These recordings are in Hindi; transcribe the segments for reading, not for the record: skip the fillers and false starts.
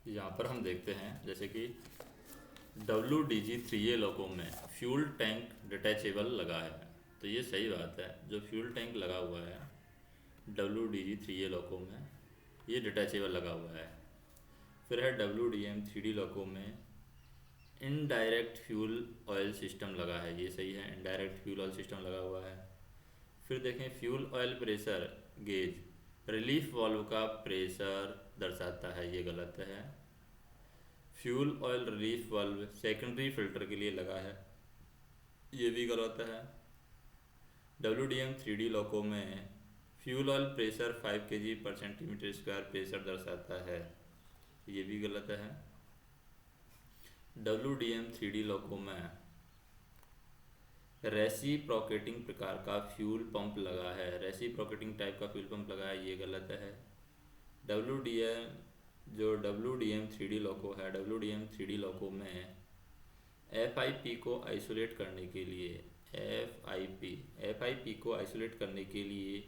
यहाँ पर हम देखते हैं जैसे कि WDG-3A लोगों में फ्यूल टैंक डिटैचेबल लगा है। तो ये सही बात है, जो फ्यूल टैंक लगा हुआ है WDG-3A लोगों में ये डिटैचेबल लगा हुआ है। फिर है WDM-3D लोगों में इनडायरेक्ट फ्यूल ऑयल सिस्टम लगा है, ये सही है, इनडायरेक्ट फ्यूल ऑयल सिस्टम लगा हुआ है। फिर देखें fuel oil pressure gauge relief valve का प्रेशर दर्शाता है, ये गलत है। Fuel oil relief valve secondary filter के लिए लगा है, ये भी गलत है। WDM-3D लोको में फ्यूल ऑयल प्रेशर 5 kg पर सेंटीमीटर स्क्वायर प्रेशर दर्शाता है, ये भी गलत है। WDM-3D लोको में रेसिप्रोकेटिंग प्रकार का फ्यूल पंप लगा है, रेसिप्रोकेटिंग टाइप का फ्यूल पंप लगा है, ये गलत है। WDM-3D लोको है, WDM-3D लोको में FIP को आइसोलेट करने के लिए FIP को आइसोलेट करने के लिए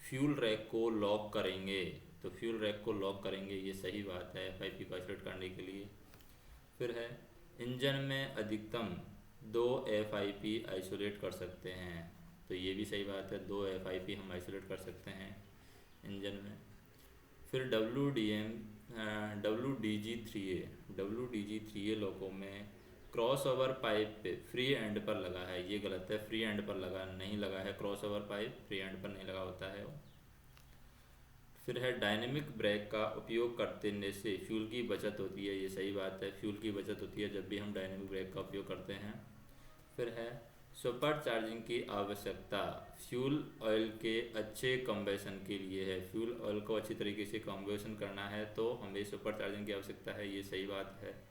फ्यूल रैक को लॉक करेंगे, तो फ्यूल रैक को लॉक करेंगे, ये सही बात है, FIP को आइसोलेट करने के लिए। फिर है इंजन में अधिकतम 2 FIP आइसोलेट कर सकते हैं, तो ये भी सही बात है, 2 FIP हम आइसोलेट कर सकते हैं इंजन में। फिर WDG-3A लोको में cross over pipe free and पर लगा है, ये गलत है, फ्री एंड पर लगा नहीं लगा है, cross over pipe free and पर नहीं लगा होता है वो। फिर है डायनेमिक ब्रेक का उपयोग करने से फ्यूल की बचत होती है, ये सही बात है, फ्यूल की बचत होती है जब भी हम डायनेमिक ब्रेक का उपयोग करते हैं। फिर है सुपर चार्जिंग की आवश्यकता फ्यूल ऑयल के अच्छे कम्बेशन के लिए है, फ्यूल ऑयल को अच्छी तरीके से कम्बेशन करना है तो हमें सुपर चार्जिंग की आवश्यकता है, ये सही बात है।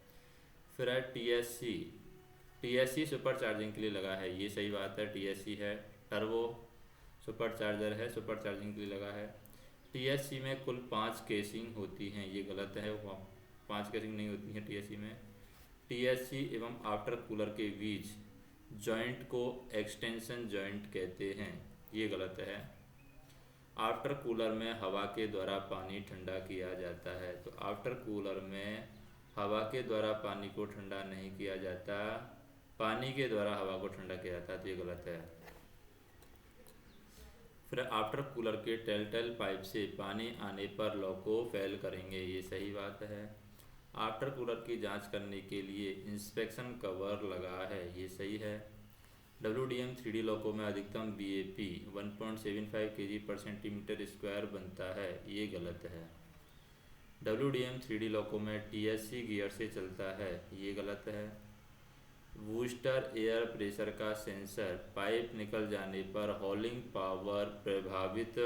फिर है TSC सुपर चार्जिंग के लिए लगा है, ये सही बात है, TSC है, टर्बो सुपर चार्जर है, सुपर चार्जिंग के लिए लगा है। TSC में कुल 5 केसिंग होती हैं, ये गलत है, 5 केसिंग नहीं होती हैं TSC में। TSC एवं आफ्टर कूलर के बीच जॉइंट को एक्सटेंशन जॉइंट कहते हैं, ये गलत है। आफ्टर कूलर में हवा के द्वारा पानी ठंडा किया जाता है, तो आफ्टर कूलर में हवा के द्वारा पानी को ठंडा नहीं किया जाता, पानी के द्वारा हवा को ठंडा किया जाता है, तो ये गलत है। फिर आफ्टर कूलर के टेल पाइप से पानी आने पर लॉक को फेल करेंगे, ये सही बात है। आफ्टर कूलर की जांच करने के लिए इंस्पेक्शन कवर लगा है, ये सही है। WDM-3D लोको में अधिकतम BAP 1.75 kg पर सेंटीमीटर स्क्वायर बनता है, ये गलत है। WDM-3D लोको में TSC गियर से चलता है, ये गलत है। बूस्टर एयर प्रेशर का सेंसर पाइप निकल जाने पर हॉलिंग पावर प्रभावित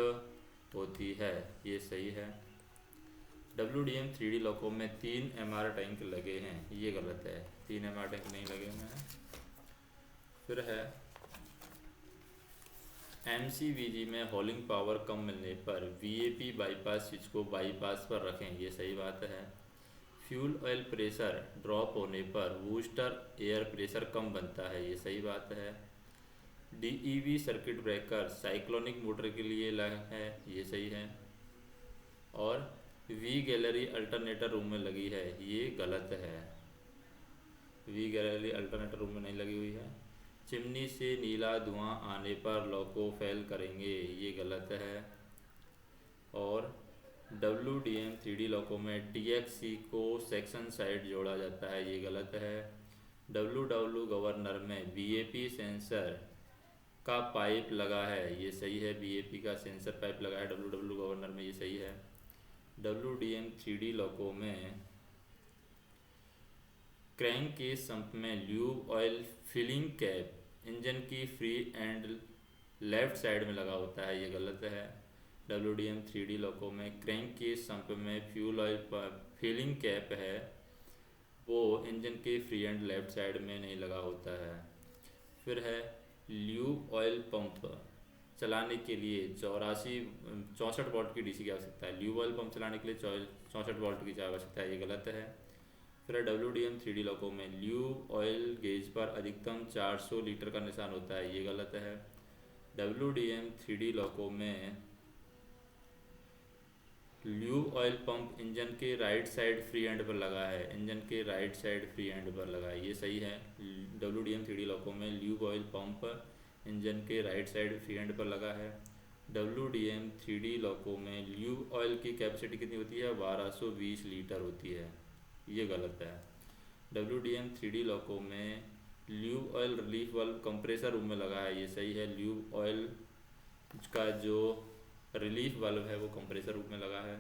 होती है, ये सही है। WDM-3D लोको में 3 MR टैंक लगे हैं, ये गलत है, 3 MR टैंक नहीं लगे हुए हैं। फिर है MCVG में हॉलिंग पावर कम मिलने पर VAP बाईपास स्विच को बाईपास पर रखें, ये सही बात है। फ्यूल ऑयल प्रेशर ड्रॉप होने पर बूस्टर एयर प्रेशर कम बनता है, ये सही बात है। DEV circuit breaker cyclonic motor के लिए है, ये सही है। और V गैलरी अल्टरनेटर रूम में लगी है, ये गलत है, V गैलरी अल्टरनेटर रूम में नहीं लगी हुई है। चिमनी से नीला धुआं आने पर लॉक को फेल करेंगे, ये गलत है। और WDM-3D लोको में TXC को सेक्शन साइड जोड़ा जाता है, ये गलत है। WW गवर्नर में BAP सेंसर का पाइप लगा है, ये सही है, BAP का सेंसर पाइप लगा है WW गवर्नर में, ये सही है। WDM-3D लोको में क्रैंक के संप में lube oil filling cap engine की फ्री एंड लेफ्ट साइड में लगा होता है, ये गलत है। WDM-3D लोको में क्रैंक के संप में फ्यूल ऑयल फिलिंग कैप है, वो इंजन के फ्री एंड लेफ्ट साइड में नहीं लगा होता है। फिर है ल्यूब ऑयल पंप चलाने के लिए 64 वोल्ट की DC की आवश्यकता है, ल्यूब ऑयल पंप चलाने के लिए 64 वोल्ट की आवश्यकता है, ये गलत है। फिर WDM-3D लोको में ल्यूब ऑयल गेज पर अधिकतम 400 लीटर का निशान होता है, ये गलत है। WDM-3D लोको में ल्यूब ऑयल पंप इंजन के राइट साइड फ्री एंड पर लगा है, इंजन के राइट साइड फ्री एंड पर लगा है, ये सही है। WDM 3D लॉको में ल्यूब ऑयल पंप इंजन के राइट साइड फ्री एंड पर लगा है। WDM 3D लॉको में ल्यूब ऑयल की कैपेसिटी कितनी होती है? 1220 लीटर होती है, ये गलत है। WDM 3D लॉको में lube oil relief valve compressor room में लगा है, ये सही है। ल्यूब ऑयल का जो रिलीफ वाल्व है वो कंप्रेसर रूम में लगा है।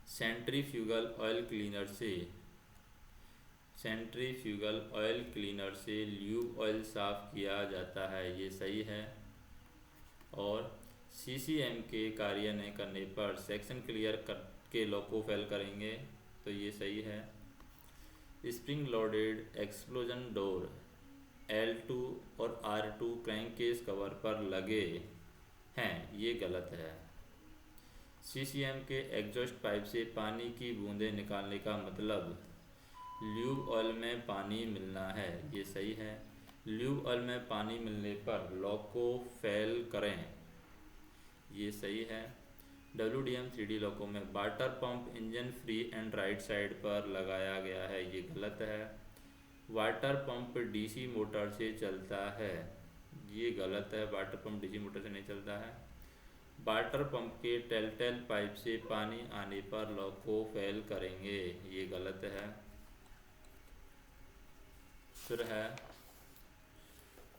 सेंट्रीफ्यूगल ऑयल क्लीनर से ल्यूब ऑयल साफ़ किया जाता है, ये सही है। और CCM के कार्य न करने पर सेक्शन क्लियर कर के लॉक को फेल करेंगे, तो ये सही है। Spring loaded explosion door L2 और R2 क्रैंक केस कवर पर लगे हैं, ये गलत है। CCM के एग्जॉस्ट पाइप से पानी की बूंदें निकालने का मतलब ल्यूब ऑयल में पानी मिलना है, ये सही है। ल्यूब ऑयल में पानी मिलने पर लॉक को फेल करें, ये सही है। WDM 3D लॉकों में water pump engine free and right side पर लगाया गया है, ये गलत है। वाटर पंप DC मोटर से चलता है, ये गलत है। वाटर पंप DC मोटर से नहीं चलता है। वाटर पंप के टेलटेल पाइप से पानी आने पर लॉक को फेल करेंगे, ये गलत है। फिर है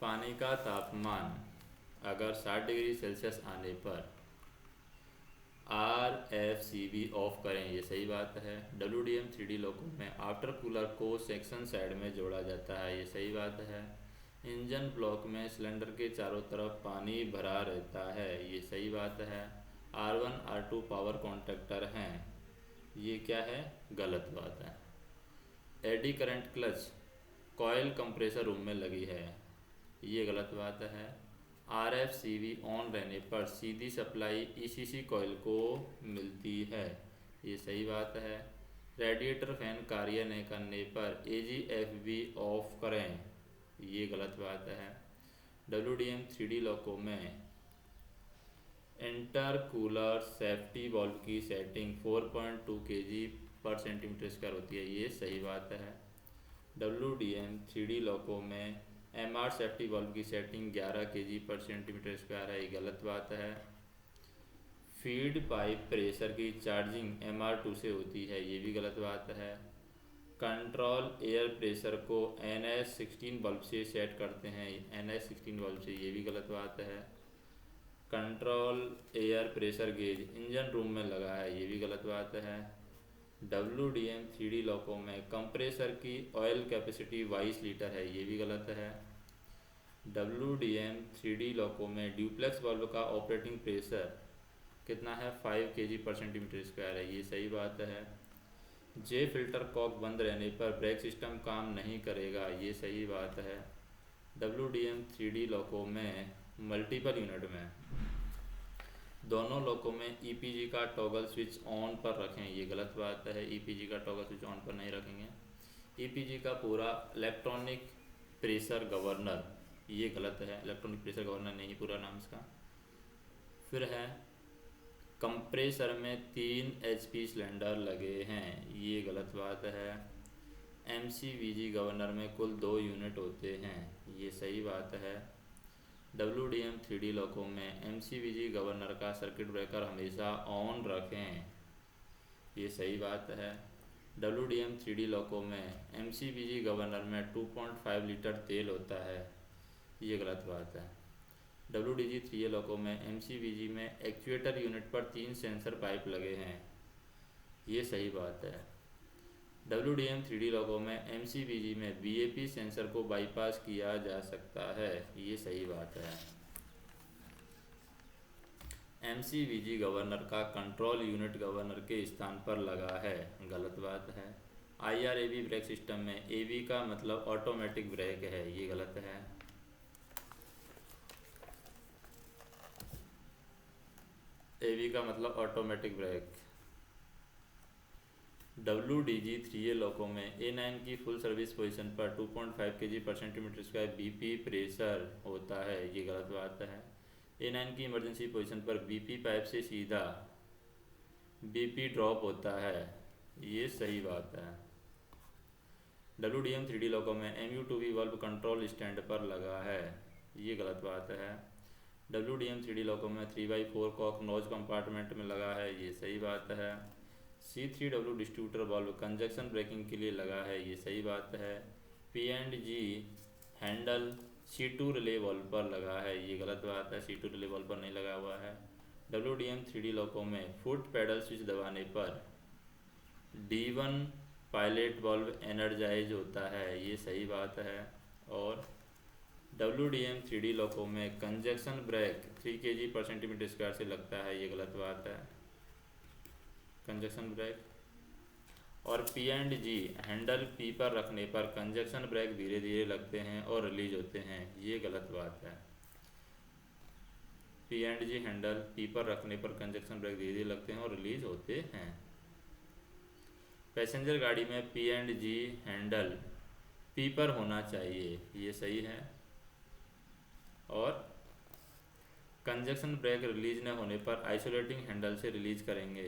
पानी का तापमान अगर 60 डिग्री सेल्सियस आने पर RFCB ऑफ करें, ये सही बात है। WDM 3D लॉकों में आफ्टर कूलर को सेक्शन साइड में जोड़ा जाता है, ये सही बात है। इंजन ब्लॉक में सिलेंडर के चारों तरफ पानी भरा रहता है, ये सही बात है। R1 R2 पावर कॉन्ट्रैक्टर हैं, ये क्या है? गलत बात है। Eddy current clutch coil compressor room में लगी है, ये गलत बात है। RFCB ऑन रहने पर सीधी सप्लाई ECC कॉयल को मिलती है, ये सही बात है। रेडिएटर फैन कार्य न करने पर AGFB ऑफ करें, ये गलत बात है। WDM 3D लॉकों में इंटरकूलर सेफ्टी वाल्व की सेटिंग 4.2 kg पर सेंटीमीटर स्क्वायर होती है, ये सही बात है। WDM 3D लॉकों में MR सेफ्टी वाल्व की सेटिंग 11 kg पर सेंटीमीटर स्क्वायर है, ये गलत बात है। फीड पाइप प्रेशर की चार्जिंग MR2 से होती है, ये भी गलत बात है। कंट्रोल एयर प्रेशर को NH16 वाल्व से सेट करते हैं, NH16 वाल्व से, ये भी गलत बात है। Control air pressure gauge engine room में लगा है, ये भी गलत बात है। WDM 3D लॉकों में कंप्रेसर की ऑयल कैपेसिटी 22 लीटर है, ये भी गलत है। WDM 3D लॉकों में ड्यूप्लेक्स वाल्व का ऑपरेटिंग प्रेशर कितना है? 5 kg पर सेंटीमीटर स्क्वायर है, ये सही बात है। J फिल्टर कॉक बंद रहने पर ब्रेक सिस्टम काम नहीं करेगा, ये सही बात है। WDM 3D लॉकों में मल्टीपल यूनिट में दोनों लॉकों में EPG का टॉगल स्विच ऑन पर रखें, ये गलत बात है। EPG का टॉगल स्विच ऑन पर नहीं रखेंगे। EPG का पूरा इलेक्ट्रॉनिक प्रेशर गवर्नर, ये गलत है। इलेक्ट्रॉनिक प्रेशर गवर्नर नहीं पूरा नाम इसका। फिर है कंप्रेसर में 3 HP सिलेंडर लगे हैं, ये गलत बात है। MCVG गवर्नर में कुल 2 यूनिट होते हैं, ये सही बात है। WDM 3D लॉकों में MCVG गवर्नर का सर्किट ब्रेकर हमेशा ऑन रखें, ये सही बात है। WDM 3D लॉकों में MCVG गवर्नर में 2.5 लीटर तेल होता है, ये गलत बात है। WDG 3A लॉकों में MCVG में एक्चुएटर यूनिट पर 3 सेंसर पाइप लगे हैं, ये सही बात है। WDM 3D लॉकों में MCVG में VAP सेंसर को बाईपास किया जा सकता है, ये सही बात है। MCVG गवर्नर का कंट्रोल यूनिट गवर्नर के स्थान पर लगा है, गलत बात है। IRAB ब्रेक सिस्टम में AB का मतलब ऑटोमेटिक ब्रेक है, ये गलत है। AB का मतलब ऑटोमेटिक ब्रेक। WDG 3A लॉकों में A9 की फुल सर्विस पोजीशन पर 2.5 kg पर सेंटीमीटर स्क्वायर BP प्रेशर होता है, ये गलत बात है। A9 की इमरजेंसी पोजीशन पर BP पाइप से सीधा बीपी ड्रॉप होता है, ये सही बात है। WDM 3D लोको में MU2V वाल्व कंट्रोल स्टैंड पर लगा है, ये गलत बात है। WDM 3D लोको में 3/4 कॉक नोज कंपार्टमेंट में लगा है, ये सही बात है। C3W distributor valve conjunction breaking के लिए लगा है, ये सही बात है। P&G handle C2 relay valve पर लगा है, ये गलत बात है, C2 रिले वाल्व पर नहीं लगा हुआ है। WDM 3D लोको में फुट पैडल स्विच दबाने पर D1 पायलट वाल्व एनर्जाइज होता है, ये सही बात है। और WDM 3D लोको में कंजक्शन ब्रेक 3 kg/cm² से लगता है, ये गलत बात है, कंजक्शन ब्रेक। और P&G हैंडल P पर रखने पर कंजक्शन ब्रेक धीरे धीरे लगते हैं और रिलीज होते हैं, ये गलत बात है। P&G हैंडल P पर रखने पर कंजक्शन ब्रेक धीरे धीरे लगते हैं और रिलीज होते हैं। पैसेंजर गाड़ी में P&G हैंडल P पर होना चाहिए, ये सही है। और कंजक्शन ब्रेक रिलीज न होने पर आइसोलेटिंग हैंडल से रिलीज करेंगे,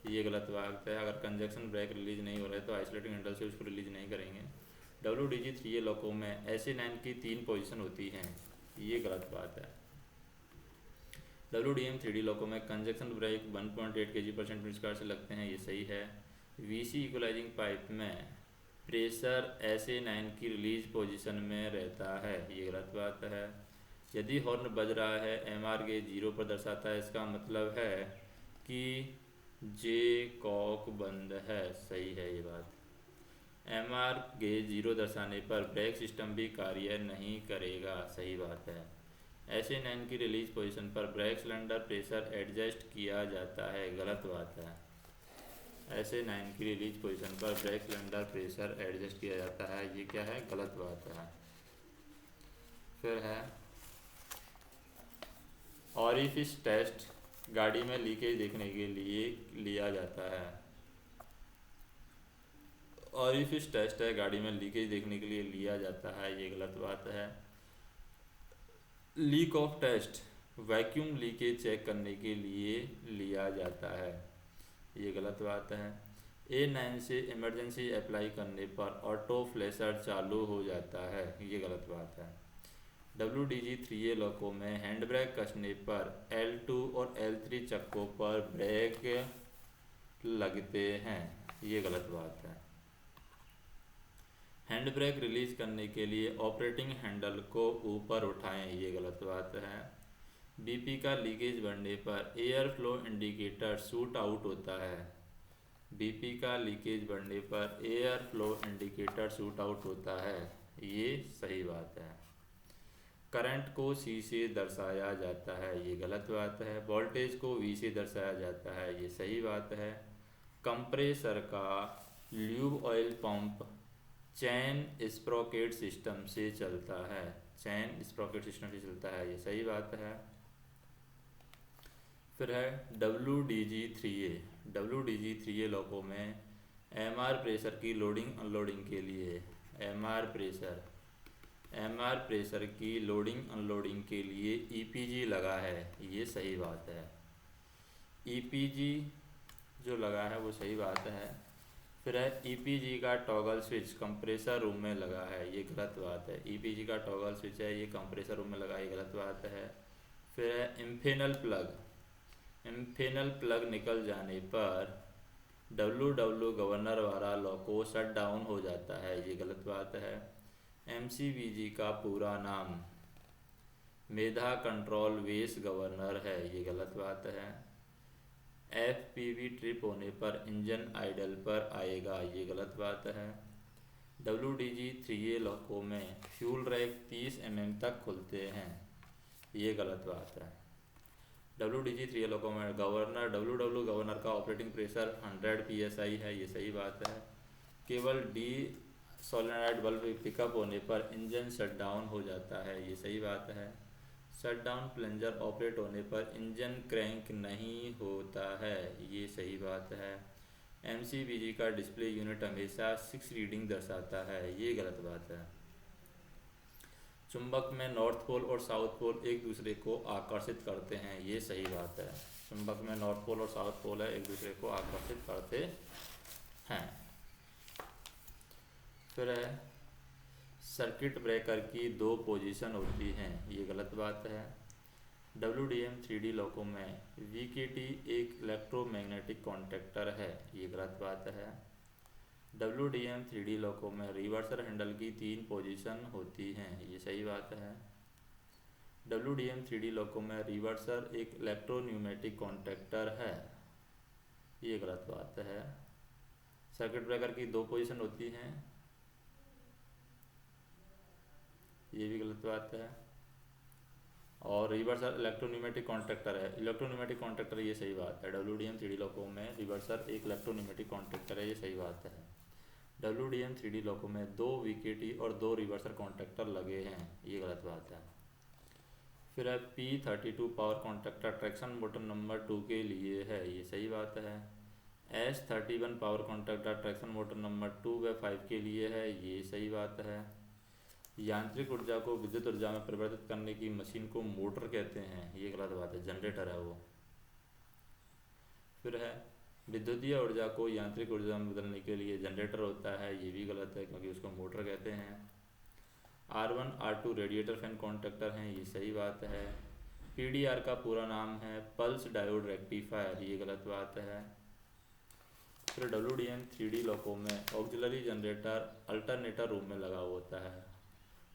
ये गलत बात है। अगर कंजक्शन ब्रेक रिलीज नहीं हो रहा है तो आइसोलेटिंग हैंडल से उसको रिलीज नहीं करेंगे। WDG 3A लोको में SA9 की 3 पोजीशन होती हैं, ये गलत बात है। WDM 3D लोको में कंजक्शन ब्रेक 1.8 kg/cm² से लगते हैं, ये सही है। VC इक्वलाइजिंग पाइप में प्रेशर SA9 की रिलीज पोजीशन में रहता है, ये गलत बात है। यदि हॉर्न बज रहा है MR गेज 0 पर दर्शाता है, इसका मतलब है कि J कॉक बंद है, सही है ये बात। MR गेज 0 दर्शाने पर ब्रेक सिस्टम भी कार्य नहीं करेगा, सही बात है। SA9 की रिलीज पोजीशन पर ब्रेक सिलेंडर प्रेशर एडजस्ट किया जाता है, गलत बात है। SA9 की रिलीज पोजीशन पर ब्रेक सिलेंडर प्रेशर एडजस्ट किया जाता है, ये क्या है, गलत बात है। फिर है ऑरिफिस टेस्ट गाड़ी में लीकेज देखने के लिए लिया जाता है। ऑरिफिस टेस्ट है गाड़ी में लीकेज देखने के लिए लिया जाता है, ये गलत बात है। Leak off test vacuum leakage check करने के लिए लिया जाता है, ये गलत बात है। A9 से इमरजेंसी अप्लाई करने पर ऑटो फ्लैशर चालू हो जाता है, ये गलत बात है। WDG 3A लोको में हैंड ब्रेक कसने पर L2 और L3 चक्कों पर ब्रेक लगते हैं, ये गलत बात है। हैंड ब्रेक रिलीज करने के लिए ऑपरेटिंग हैंडल को ऊपर उठाएं, ये गलत बात है। BP का लीकेज बढ़ने पर air flow indicator shoot out होता है, BP का लीकेज बढ़ने पर air flow indicator shoot out होता है, ये सही बात है। करंट को C से दर्शाया जाता है, ये गलत बात है। वोल्टेज को V से दर्शाया जाता है, ये सही बात है। कंप्रेसर का ल्यूब ऑयल पंप चैन स्प्रॉकेट सिस्टम से चलता है, चैन स्प्रॉकेट सिस्टम से चलता है, ये सही बात है। फिर है WDG 3A लोको में MR प्रेशर की लोडिंग अनलोडिंग के लिए MR प्रेशर की लोडिंग अनलोडिंग के लिए EPG लगा है, ये सही बात है। EPG जो लगा है वो सही बात है। फिर है EPG का टॉगल स्विच कंप्रेसर रूम में लगा है, ये गलत बात है। EPG का टॉगल स्विच है, ये कंप्रेसर रूम में लगा है, ये गलत बात है। फिर है इम्फेनल प्लग निकल जाने पर WW गवर्नर वाला लोको शट डाउन हो जाता है, ये गलत बात है। MCVG का पूरा नाम मेधा कंट्रोल वेस गवर्नर है, ये गलत बात है। FPV ट्रिप होने पर इंजन आइडल पर आएगा, ये गलत बात है। WDG 3A लोको में फ्यूल रैक 30 mm तक खुलते हैं, ये गलत बात है। WDG 3A लोको में WW गवर्नर का ऑपरेटिंग प्रेशर 100 PSI है, ये सही बात है। केवल D सोलेनॉइड बल्ब पिकअप होने पर इंजन शट डाउन हो जाता है, ये सही बात है। शट डाउन प्लंजर ऑपरेट होने पर इंजन क्रैंक नहीं होता है, ये सही बात है। MCVG का डिस्प्ले यूनिट हमेशा 6 रीडिंग दर्शाता है, ये गलत बात है। चुंबक में नॉर्थ पोल और साउथ पोल एक दूसरे को आकर्षित करते हैं, ये सही बात है। चुंबक में नॉर्थ पोल और साउथ पोल है, एक दूसरे को आकर्षित करते हैं। फिर है सर्किट ब्रेकर की 2 पोजीशन होती हैं, ये गलत बात है। WDM 3D लोको में VKT एक इलेक्ट्रोमैग्नेटिक कॉन्टैक्टर है, ये गलत बात है। WDM 3D लोको में रिवर्सर हैंडल की 3 पोजीशन होती हैं, ये सही बात है। WDM 3D लोको में रिवर्सर एक इलेक्ट्रोन्यूमेटिक कॉन्टैक्टर है, ये गलत बात है। सर्किट ब्रेकर की 2 पोजीशन होती हैं, ये भी गलत बात है। और रिवर्सर इलेक्ट्रोन्यूमेटिक कॉन्टैक्टर है, इलेक्ट्रोन्यूमेटिक कॉन्टैक्टर, ये सही बात है। WDM 3D लोको में रिवर्सर एक इलेक्ट्रोन्यूमेटिक कॉन्टैक्टर है, ये सही बात है। WDM 3D लोको में 2 VKT और 2 रिवर्सर कॉन्टैक्टर लगे हैं, ये गलत बात है। फिर है P32 power contactor traction motor number 2 के लिए है, ये सही बात है। S31 power contactor traction motor number 2 व 5 के लिए है, ये सही बात है। यांत्रिक ऊर्जा को विद्युत ऊर्जा में परिवर्तित करने की मशीन को मोटर कहते हैं, ये गलत बात है, जनरेटर है वो। फिर है विद्युतीय ऊर्जा को यांत्रिक ऊर्जा में बदलने के लिए जनरेटर होता है, ये भी गलत है क्योंकि उसको मोटर कहते हैं। R1 R2 radiator fan contactor हैं, ये सही बात है। PDR का पूरा नाम है पल्स डायोड रेक्टिफायर, ये गलत बात है। फिर WDM 3D लोको में ऑक्सिलरी जनरेटर अल्टरनेटर रूम में लगा होता है,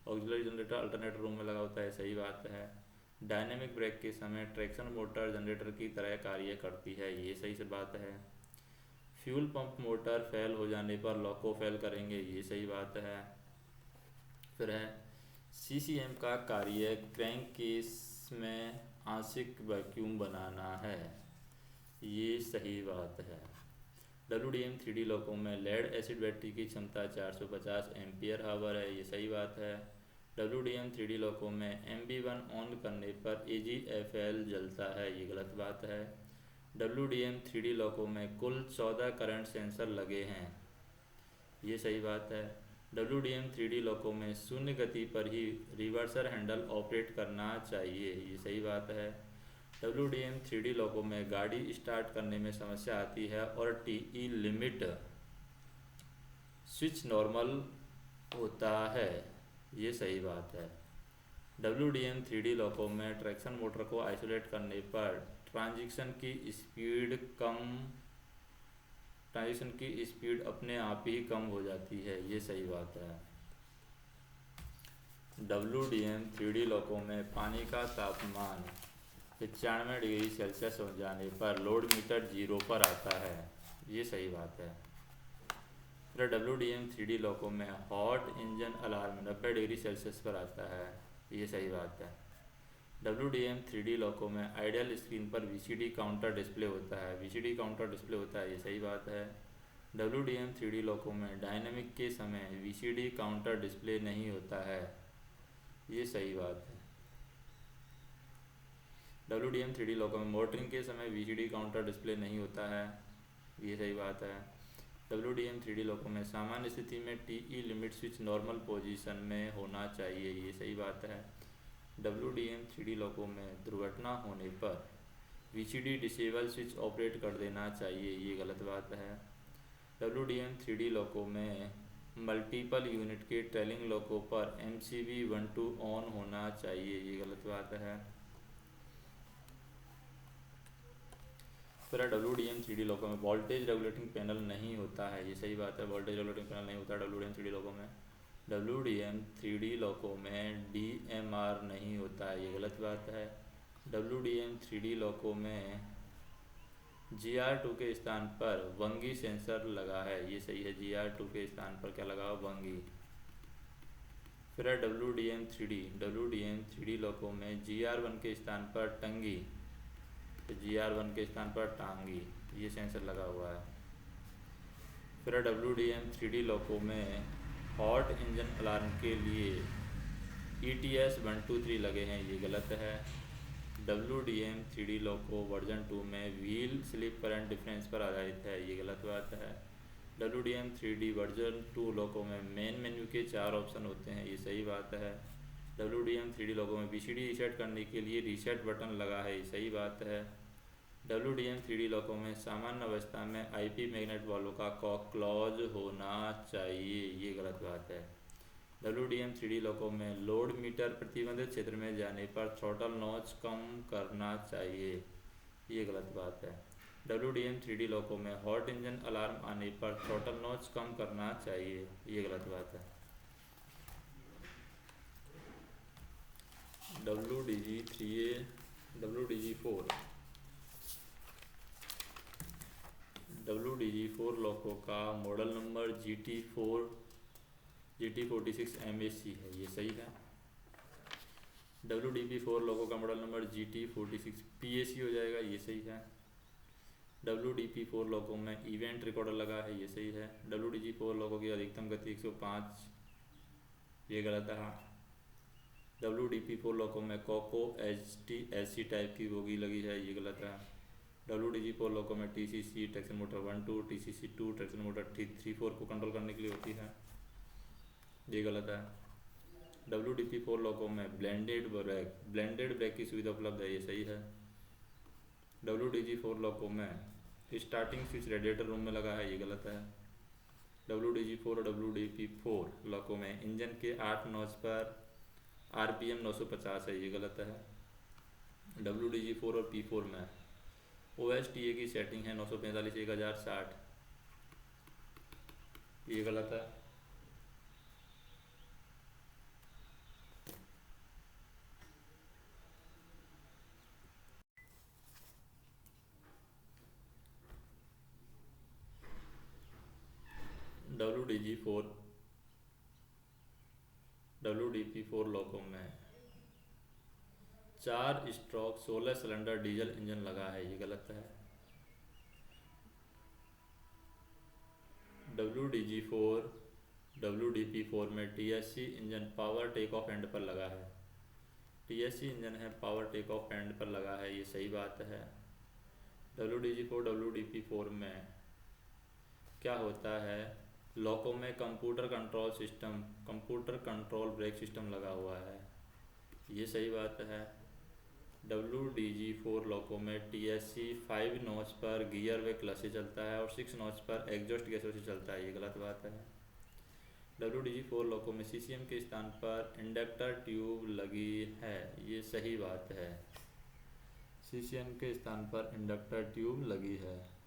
ऑक्सिलरी जनरेटर अल्टरनेटर रूम में लगा होता है, सही बात है। डायनेमिक ब्रेक के समय ट्रैक्शन मोटर जनरेटर की तरह कार्य करती है, ये सही से बात है। फ्यूल पंप मोटर फेल हो जाने पर लोको फेल करेंगे, ये सही बात है। फिर है CCM का कार्य क्रैंक केस में आंशिक वैक्यूम बनाना है, ये सही बात है। WDM 3D लोको में लेड एसिड बैटरी की क्षमता 450 एम्पियर हावर है, ये सही बात है। WDM 3D लोको में MB1 ऑन करने पर AGFL जलता है, ये गलत बात है। WDM 3D लोको में कुल 14 करंट सेंसर लगे हैं, ये सही बात है। WDM 3D लोको में शून्य गति पर ही रिवर्सर हैंडल ऑपरेट करना चाहिए, ये सही बात है। WDM 3D लोको में गाड़ी स्टार्ट करने में समस्या आती है और TE लिमिट स्विच नॉर्मल होता है, ये सही बात है। WDM 3D लोको में ट्रैक्शन मोटर को आइसोलेट करने पर ट्रांजिशन की स्पीड अपने आप ही कम हो जाती है, ये सही बात है। WDM 3D लोको में पानी का तापमान 95 डिग्री सेल्सियस हो जाने पर लोड मीटर 0 पर आता है, ये सही बात है। फिर WDM 3D लोको में hot engine alarm 90 degree Celsius पर आता है, ये सही बात है। WDM 3D लोको में आइडियल स्क्रीन पर VCD काउंटर डिस्प्ले होता है, VCD काउंटर डिस्प्ले होता है, ये सही बात है। WDM 3D लोको में डायनेमिक के समय VCD काउंटर डिस्प्ले नहीं होता है, ये सही बात है। WDM 3D लोको में मोटरिंग के समय VCD काउंटर डिस्प्ले नहीं होता है, ये सही बात है। WDM 3D लोको में सामान्य स्थिति में TE limit switch normal position में होना चाहिए, ये सही बात है। WDM 3D लोको में दुर्घटना होने पर VCD डिसेबल स्विच ऑपरेट कर देना चाहिए, ये गलत बात है। WDM 3D लोको में मल्टीपल यूनिट के ट्रेलिंग लोको पर MCB12 ऑन होना चाहिए, ये गलत बात है। फिर WDM 3D लोको में वोल्टेज रेगुलेटिंग पैनल नहीं होता है, ये सही बात है, वोल्टेज रेगुलेटिंग पैनल नहीं होता है WDM 3D लोको में। WDM 3D लोको में DMR नहीं होता है, ये गलत बात है। WDM 3D लोको में GR2 के स्थान पर वंगी सेंसर लगा है, ये सही है, GR2 के स्थान पर क्या लगा हो, वंगी। फिर है WDM 3D लोको में GR1 के स्थान पर टंगी, तो GR1 के स्थान पर टांगी, ये सेंसर लगा हुआ है। फिर WDM 3D लोको में हॉट इंजन अलार्म के लिए ETS 123 लगे हैं, ये गलत है। WDM 3D लोको वर्जन 2 में व्हील स्लिप करंट डिफरेंस पर आधारित है, ये गलत बात है। WDM 3D वर्जन 2 लोको में मेन मेन्यू के 4 ऑप्शन होते हैं, ये सही बात है। WDM 3D लोको में VCD रीसेट करने के लिए रीसेट बटन लगा है, ये सही बात है। WDM 3D लॉकों में सामान्य अवस्था में IP मैग्नेट वालों का कॉक क्लॉज होना चाहिए, ये गलत बात है। WDM 3D लॉकों में लोड मीटर प्रतिबंधित क्षेत्र में जाने पर थ्रॉटल नॉच कम करना चाहिए, ये गलत बात है। WDM 3D लॉकों में हॉट इंजन अलार्म आने पर थ्रॉटल नॉच कम करना चाहिए, ये गलत बात है। WDG3A WDG4 WDG4 लॉकों का मॉडल नंबर GT46 MAC है, ये सही है। WDP4 लॉकों का मॉडल नंबर GT46 PAC हो जाएगा, ये सही है। WDP4 लॉकों में इवेंट रिकॉर्डर लगा है, ये सही है। WDG4 लॉकों की अधिकतम गति 105, ये गलत है। WDP4 लॉकों में कोको HTSC टाइप की बोगी लगी है, ये गलत है। WDG4 लॉकों में TCC traction motor 1-2 TCC2 traction motor 3-4 को कंट्रोल करने के लिए होती है, ये गलत है। WDP4 लॉकों में ब्लेंडेड ब्रेक की सुविधा उपलब्ध है, ये सही है। WDG4 लॉकों में स्टार्टिंग स्विच रेडिएटर रूम में लगा है, ये गलत है। WDG4 और WDP4 लॉकों में इंजन के 8 नॉच पर RPM 950 है, ये गलत है। WDG4 और P4 में OSTA की सेटिंग है 945 1060, ये गलत है। WDP4 लॉकों में 4 स्ट्रोक 16 सिलेंडर डीजल इंजन लगा है, ये गलत है। WDP4 में TSC engine power take off end पर लगा है, TSC इंजन है पावर टेक ऑफ एंड पर लगा है, ये सही बात है। WDP4 में क्या होता है, लॉकों में कंप्यूटर कंट्रोल ब्रेक सिस्टम लगा हुआ है, ये सही बात है। WDG4 लॉकों में TSC 5 नॉच पर गियर व क्लच से चलता है और 6 नॉच पर एग्जॉस्ट गैसों से चलता है, ये गलत बात है। WDG4 लॉकों में CCM के स्थान पर इंडक्टर ट्यूब लगी है, ये सही बात है। CCM के स्थान पर इंडक्टर ट्यूब लगी है।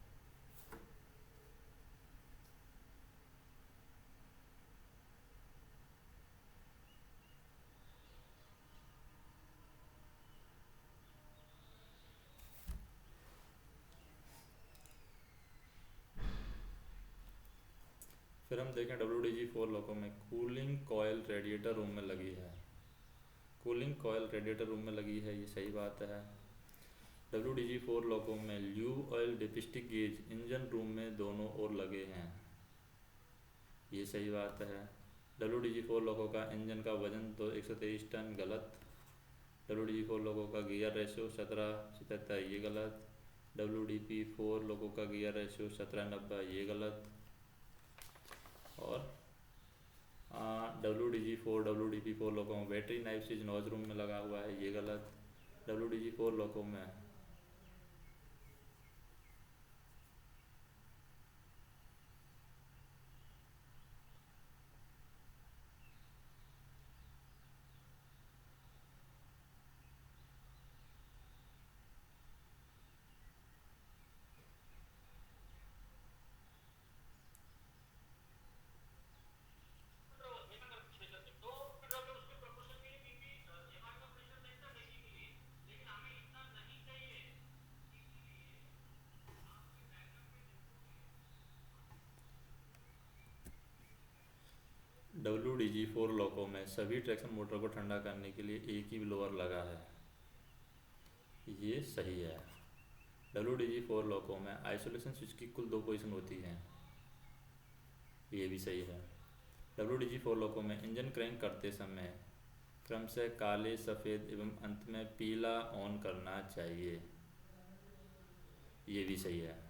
फिर हम देखें WDG4 लॉकों में कूलिंग कॉयल रेडिएटर रूम में लगी है, कूलिंग कॉयल रेडिएटर रूम में लगी है, ये सही बात है। WDG4 लॉकों में lube oil डिपिस्टिक gauge engine room में दोनों ओर लगे हैं, ये सही बात है। WDG4 लॉकों का इंजन का वजन तो 123 टन, गलत। WDG4 लॉकों का गियर रेशियो 17-77, ये गलत। WDP4 लॉकों का गियर रेशियो 17-90, ये गलत। और WDP4 लॉकों में बैटरी नाइफ स्विच नॉज रूम में लगा हुआ है, ये गलत। WDG4 लॉकों में WDG4 लॉकों में सभी ट्रैक्शन मोटर को ठंडा करने के लिए एक ही ब्लोअर लगा है, ये सही है। WDG4 लॉकों में आइसोलेशन स्विच की कुल 2 पोजीशन होती हैं, ये भी सही है। WDG4 लॉकों में इंजन क्रैंक करते समय क्रमशः काले, सफ़ेद एवं अंत में पीला ऑन करना चाहिए, ये भी सही है।